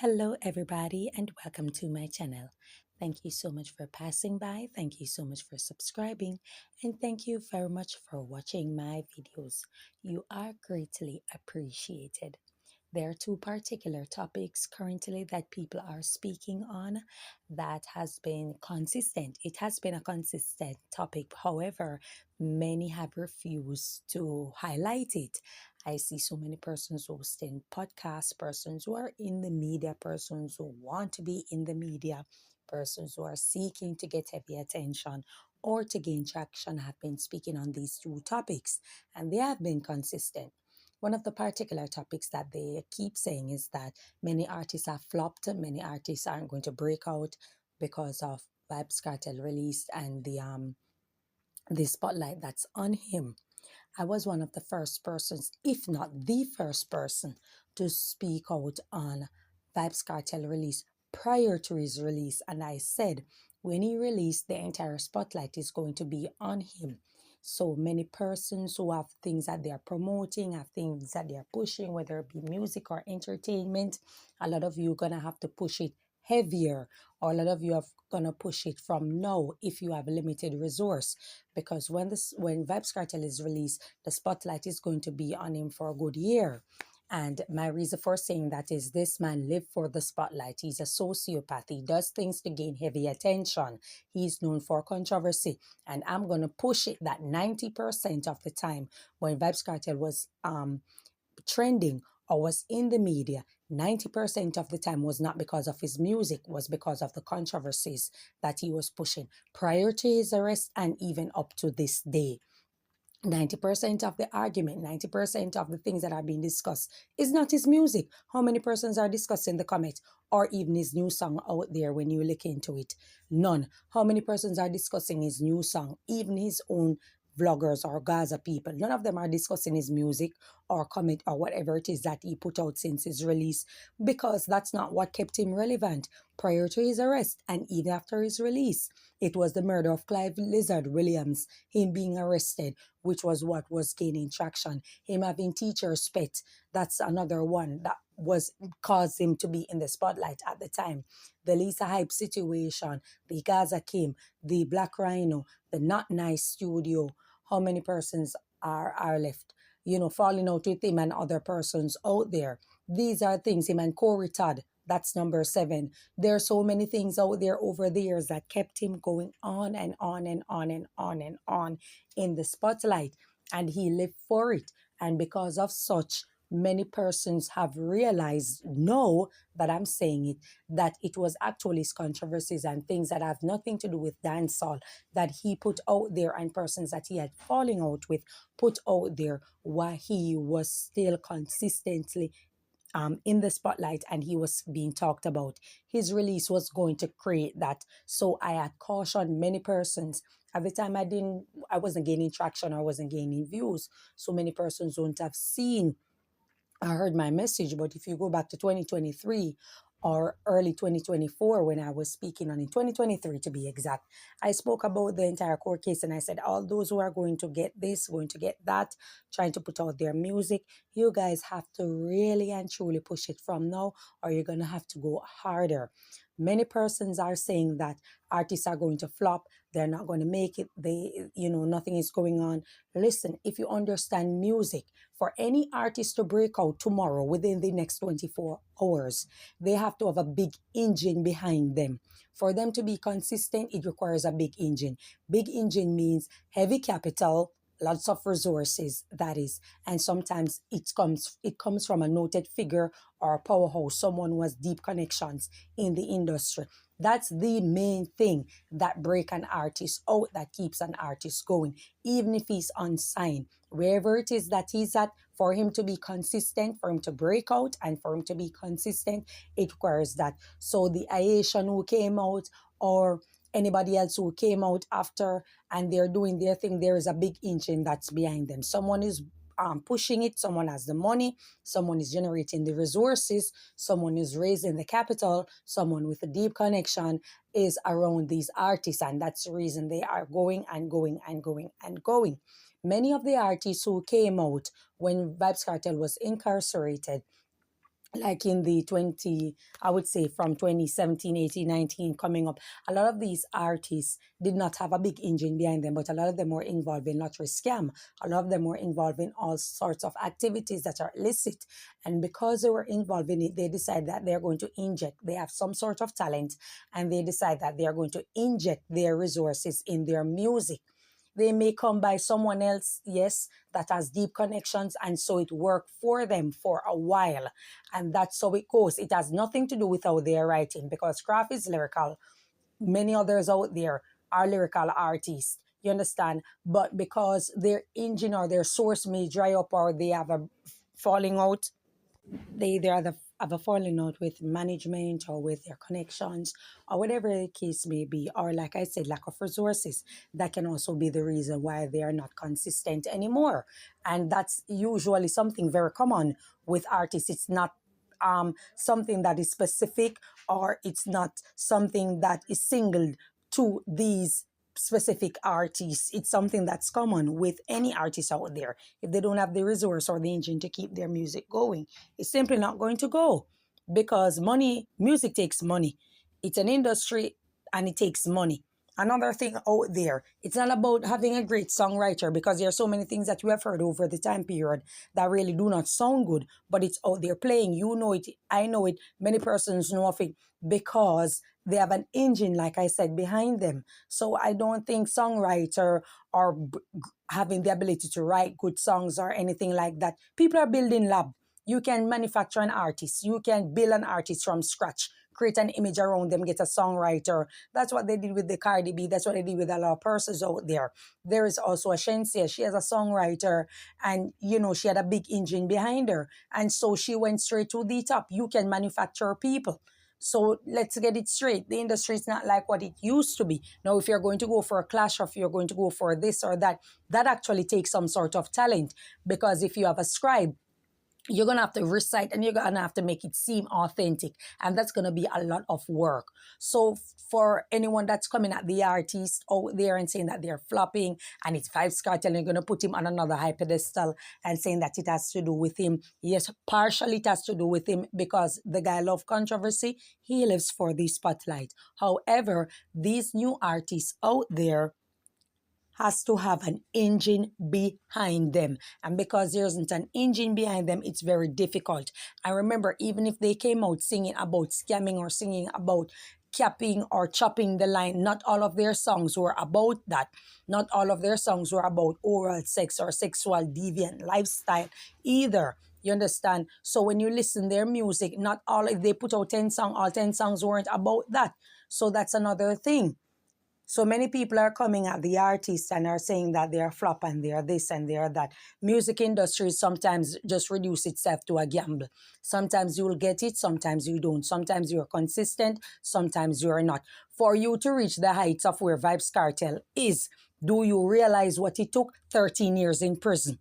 Hello, everybody, and welcome to my channel. Thank you so much for passing by. Thank you so much for subscribing. And thank you very much for watching my videos. You are greatly appreciated. There are two particular topics currently that people are speaking on that has been consistent. It has been a consistent topic. However, many have refused to highlight it. I see so many persons hosting podcasts, persons who are in the media, persons who want to be in the media, persons who are seeking to get heavy attention or to gain traction have been speaking on these two topics, and they have been consistent. One of the particular topics that they keep saying is that many artists have flopped, many artists aren't going to break out because of Vybz Kartel released and the spotlight that's on him. I was one of the first persons, if not the first person, to speak out on Vybz Kartel release prior to his release. And I said, when he released, the entire spotlight is going to be on him. So many persons who have things that they are promoting, have things that they are pushing, whether it be music or entertainment, a lot of you are going to have to push it heavier, or a lot of you are going to push it from now if you have a limited resource, because when Vybz Kartel is released, the spotlight is going to be on him for a good year. And my reason for saying that is this man lived for the spotlight. He's a sociopath. He does things to gain heavy attention. He's known for controversy. And I'm going to push it that 90% of the time when Vybz Kartel was trending or was in the media, 90% of the time was not because of his music, was because of the controversies that he was pushing prior to his arrest and even up to this day. 90% of the argument, 90% of the things that are being discussed is not his music. How many persons are discussing the comment or even his new song out there when you look into it? None. How many persons are discussing his new song, even his own vloggers or Gaza people? None of them are discussing his music or comment or whatever it is that he put out since his release, because that's not what kept him relevant prior to his arrest and even after his release. It was the murder of Clive Lizard Williams, him being arrested, which was what was gaining traction. Him having teachers pet, that's another one that was caused him to be in the spotlight at the time. The Lisa Hype situation, the Gaza Kim, the Black Rhino, the Not Nice Studio. How many persons are left? Falling out with him and other persons out there. These are things, him and Corey Todd, that's number 7. There are so many things out there over the years that kept him going on and on and on and on and on in the spotlight. And he lived for it. And because of such, many persons have realized, no, that I'm saying it, that it was actually his controversies and things that have nothing to do with dancehall that he put out there, and persons that he had falling out with put out there, while he was still consistently in the spotlight and he was being talked about. His release was going to create that. So I had cautioned many persons. At the time, I wasn't gaining traction, I wasn't gaining views. So many persons wouldn't have seen I heard my message. But if you go back to 2023 or early 2024, when I was speaking on in 2023 to be exact, I spoke about the entire court case and I said, all those who are going to get this, going to get that, trying to put out their music, you guys have to really and truly push it from now, or you're going to have to go harder. Many persons are saying that artists are going to flop, they're not going to make it, nothing is going on. Listen, if you understand music, for any artist to break out tomorrow within the next 24 hours, they have to have a big engine behind them. For them to be consistent, it requires a big engine. Big engine means heavy capital, lots of resources, that is. And sometimes it comes from a noted figure or a powerhouse, someone who has deep connections in the industry. That's the main thing that break an artist out, that keeps an artist going, even if he's unsigned. Wherever it is that he's at, for him to be consistent, for him to break out and for him to be consistent, it requires that. So the Asian who came out, or anybody else who came out after and they're doing their thing, there is a big engine that's behind them. Someone is pushing it, someone has the money, someone is generating the resources, someone is raising the capital, someone with a deep connection is around these artists, and that's the reason they are going and going and going and going. Many of the artists who came out when Vybz Kartel was incarcerated, like in the 20, I would say from 2017, 18, 19 coming up, a lot of these artists did not have a big engine behind them, but a lot of them were involved in lottery scam. A lot of them were involved in all sorts of activities that are illicit. And because they were involved in it, they decide that they're going to inject, they have some sort of talent, and they decide that they are going to inject their resources in their music. They may come by someone else, yes, that has deep connections, and so it worked for them for a while. And that's how it goes. It has nothing to do with how they're writing, because Craft is lyrical. Many others out there are lyrical artists. You understand? But because their engine or their source may dry up, or they have a falling out, they either have a falling out with management or with their connections or whatever the case may be, or like I said, lack of resources. That can also be the reason why they are not consistent anymore. And that's usually something very common with artists. It's not something that is specific, or it's not something that is singled to these specific artists. It's something that's common with any artist out there. If they don't have the resource or the engine to keep their music going, it's simply not going to go, because music takes money. It's an industry and it takes money. Another thing out there, it's not about having a great songwriter, because there are so many things that we have heard over the time period that really do not sound good, but it's out there playing. You know it, I know it, many persons know of it, because they have an engine, like I said, behind them. So I don't think songwriter or having the ability to write good songs or anything like that. People are building lab. You can manufacture an artist. You can build an artist from scratch, create an image around them, get a songwriter. That's what they did with the Cardi B. That's what they did with a lot of persons out there. There is also a Shenseea. She has a songwriter, and, she had a big engine behind her. And so she went straight to the top. You can manufacture people. So let's get it straight. The industry is not like what it used to be. Now, if you're going to go for a clash, or if you're going to go for this or that, that actually takes some sort of talent. Because if you have a scribe, you're going to have to recite, and you're going to have to make it seem authentic. And that's going to be a lot of work. So for anyone that's coming at the artist out there and saying that they're flopping and it's Vybz Kartel, you're going to put him on another high pedestal and saying that it has to do with him. Yes, partially it has to do with him, because the guy loves controversy. He lives for the spotlight. However, these new artists out there has to have an engine behind them. And because there isn't an engine behind them, it's very difficult. I remember, even if they came out singing about scamming or singing about capping or chopping the line, not all of their songs were about that. Not all of their songs were about oral sex or sexual deviant lifestyle either. You understand? So when you listen their music, not all, if they put out 10 songs, all 10 songs weren't about that. So that's another thing. So many people are coming at the artists and are saying that they're flop and they're this and they're that. Music industry sometimes just reduce itself to a gamble. Sometimes you'll get it, sometimes you don't. Sometimes you're consistent, sometimes you're not. For you to reach the heights of where Vybz Kartel is, do you realize what it took? 13 years in prison.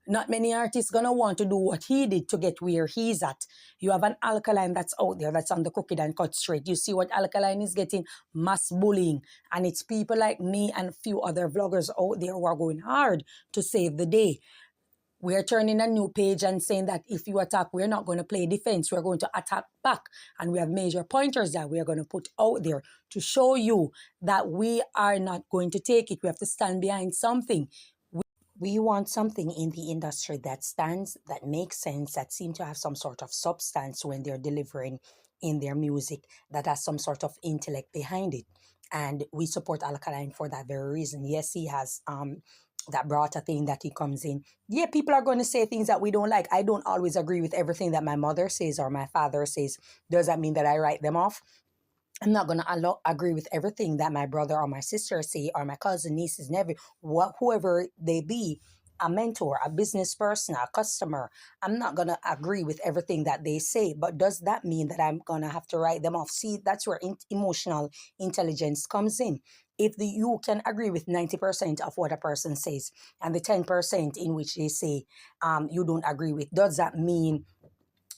Not many artists gonna want to do what he did to get where he's at. You have an Alkaline that's out there, that's on the crooked and cut straight. You see what Alkaline is getting? Mass bullying. And it's people like me and a few other vloggers out there who are going hard to save the day. We're turning a new page and saying that if you attack, we're not going to play defense. We're going to attack back. And we have major pointers that we are going to put out there to show you that we are not going to take it. We have to stand behind something. We want something in the industry that stands, that makes sense, that seem to have some sort of substance when they're delivering in their music, that has some sort of intellect behind it. And we support Alkaline for that very reason. Yes, he has that brought a thing that he comes in. Yeah, people are going to say things that we don't like. I don't always agree with everything that my mother says or my father says. Does that mean that I write them off? I'm not going to agree with everything that my brother or my sister say, or my cousin, nieces, nephew, whoever they be, a mentor, a business person, a customer. I'm not going to agree with everything that they say, but does that mean that I'm going to have to write them off? See, that's where emotional intelligence comes in. If you can agree with 90% of what a person says, and the 10% in which they say you don't agree with, does that mean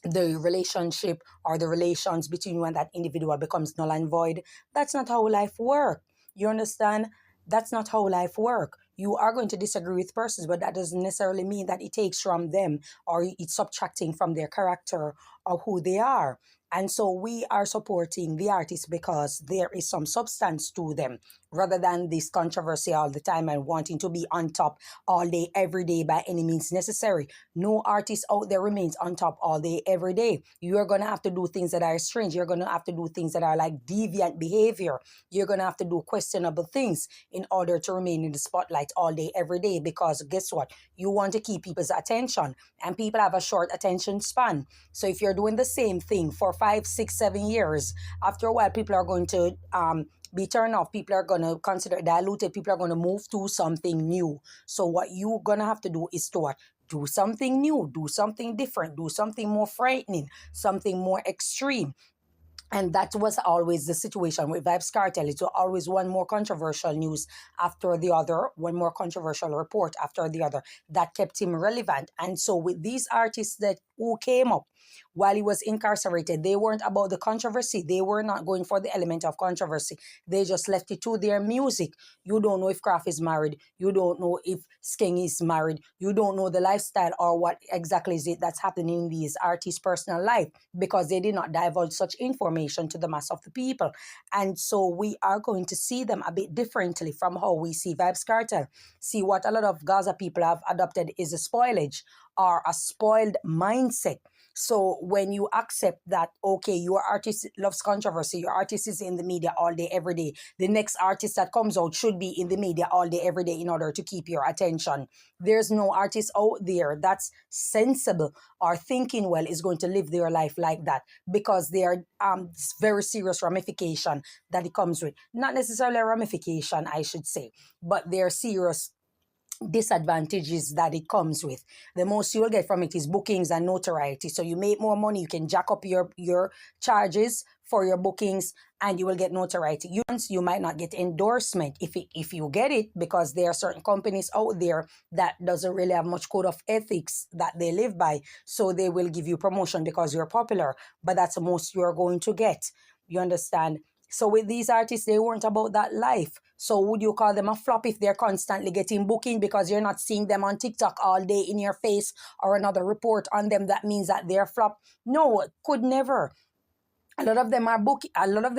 the relationship or the relations between you and that individual becomes null and void? That's not how life works. You understand? That's not how life works. You are going to disagree with persons, but that doesn't necessarily mean that it takes from them or it's subtracting from their character of who they are. And so we are supporting the artists because there is some substance to them, rather than this controversy all the time and wanting to be on top all day, every day by any means necessary. No artist out there remains on top all day, every day. You are going to have to do things that are strange. You're going to have to do things that are like deviant behavior. You're going to have to do questionable things in order to remain in the spotlight all day, every day. Because guess what? You want to keep people's attention, and people have a short attention span. So if you're doing the same thing for 5, 6, 7 years, after a while, people are going to be turned off. People are going to consider it diluted. People are going to move to something new. So what you're going to have to do is to what? Do something new, do something different, do something more frightening, something more extreme. And that was always the situation with Vybz Kartel. It was always one more controversial news after the other, one more controversial report after the other that kept him relevant. And so with these artists that who came up while he was incarcerated, they weren't about the controversy. They were not going for the element of controversy. They just left it to their music. You don't know if Kraft is married. You don't know if Skeng is married. You don't know the lifestyle or what exactly is it that's happening in these artists' personal life, because they did not divulge such information to the mass of the people. And so we are going to see them a bit differently from how we see Vybz Kartel. See, what a lot of Gaza people have adopted is a spoilage or a spoiled mindset. So when you accept that, okay, your artist loves controversy, your artist is in the media all day, every day, the next artist that comes out should be in the media all day, every day in order to keep your attention. There's no artist out there that's sensible or thinking well is going to live their life like that, because there are very serious ramification that it comes with. Not necessarily a ramification, I should say, but there are serious disadvantages that it comes with. The most you will get from it is bookings and notoriety. So you make more money, you can jack up your charges for your bookings, and you will get notoriety. You might not get endorsement if you get it, because there are certain companies out there that doesn't really have much code of ethics that they live by. So they will give you promotion because you're popular, but that's the most you're going to get. You understand? So with these artists, they weren't about that life. So would you call them a flop if they're constantly getting booking because you're not seeing them on TikTok all day in your face, or another report on them that means that they're flop? No, could never. A lot of them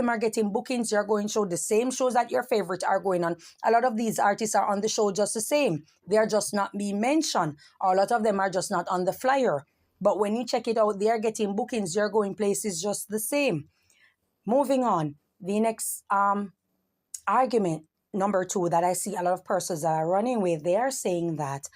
are getting bookings. They're going show the same shows that your favorite are going on. A lot of these artists are on the show just the same. They're just not being mentioned. Or a lot of them are just not on the flyer. But when you check it out, they're getting bookings. They're going places just the same. Moving on. The next argument, number 2, that I see a lot of persons that are running with, they are saying that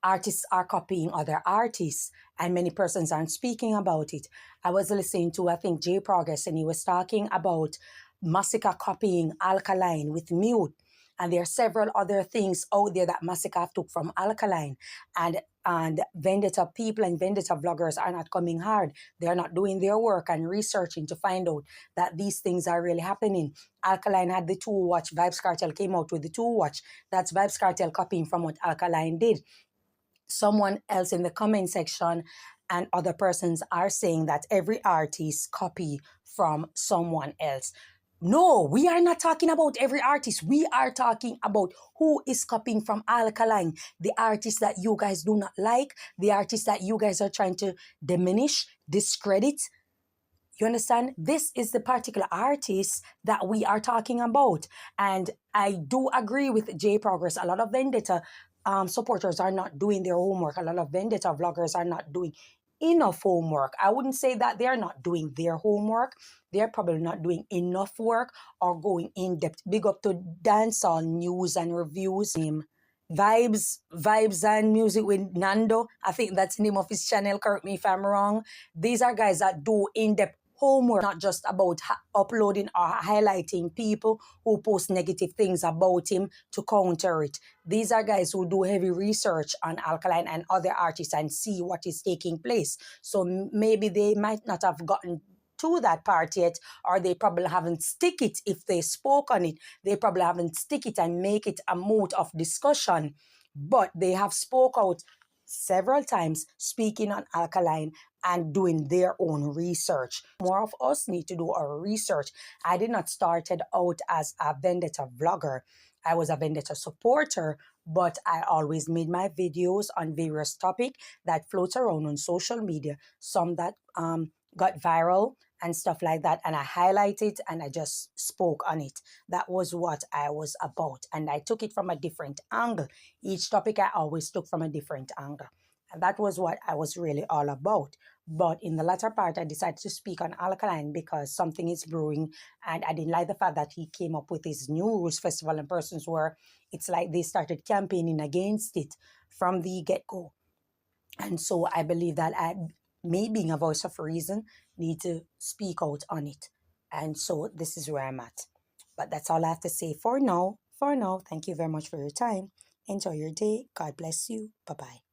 artists are copying other artists, and many persons aren't speaking about it. I was listening to, I think, J Progress, and he was talking about Masicka copying Alkaline with Mute. And there are several other things out there that Masicka took from Alkaline. And vendetta people and vendetta vloggers are not coming hard. They are not doing their work and researching to find out that these things are really happening. Alkaline had the 2-watch. Vybz Kartel came out with the 2-watch. That's Vybz Kartel copying from what Alkaline did. Someone else in the comment section and other persons are saying that every artist copy from someone else. No, we are not talking about every artist. We are talking about who is copying from Alkaline. The artists that you guys do not like, the artists that you guys are trying to diminish, discredit. You understand? This is the particular artist that we are talking about. And I do agree with J Progress. A lot of vendetta supporters are not doing their homework. A lot of vendetta vloggers are not doing enough homework. I wouldn't say that they're not doing their homework. They're probably not doing enough work or going in depth. Big up to dancehall news and reviews. Vibes and Music with Nando. I think that's the name of his channel. Correct me if I'm wrong. These are guys that do in-depth homework, not just about uploading or highlighting people who post negative things about him to counter it. These are guys who do heavy research on Alkaline and other artists and see what is taking place. So maybe they might not have gotten to that part yet, or they probably haven't stick it. If they spoke on it, they probably haven't stick it and make it a mood of discussion, but they have spoke out several times, speaking on Alkaline and doing their own research. More of us need to do our research. I did not started out as a vendetta vlogger. I was a vendetta supporter, but I always made my videos on various topic that floats around on social media, some that got viral and stuff like that, and I highlighted and I just spoke on it. That was what I was about, and I took it from a different angle. Each topic I always took from a different angle, and that was what I was really all about. But in the latter part, I decided to speak on Alkaline because something is brewing, and I didn't like the fact that he came up with his new rules festival and persons where it's like they started campaigning against it from the get-go. And so I believe that me being a voice of reason, need to speak out on it. And so this is where I'm at. But that's all I have to say for now. For now, thank you very much for your time. Enjoy your day. God bless you. Bye bye.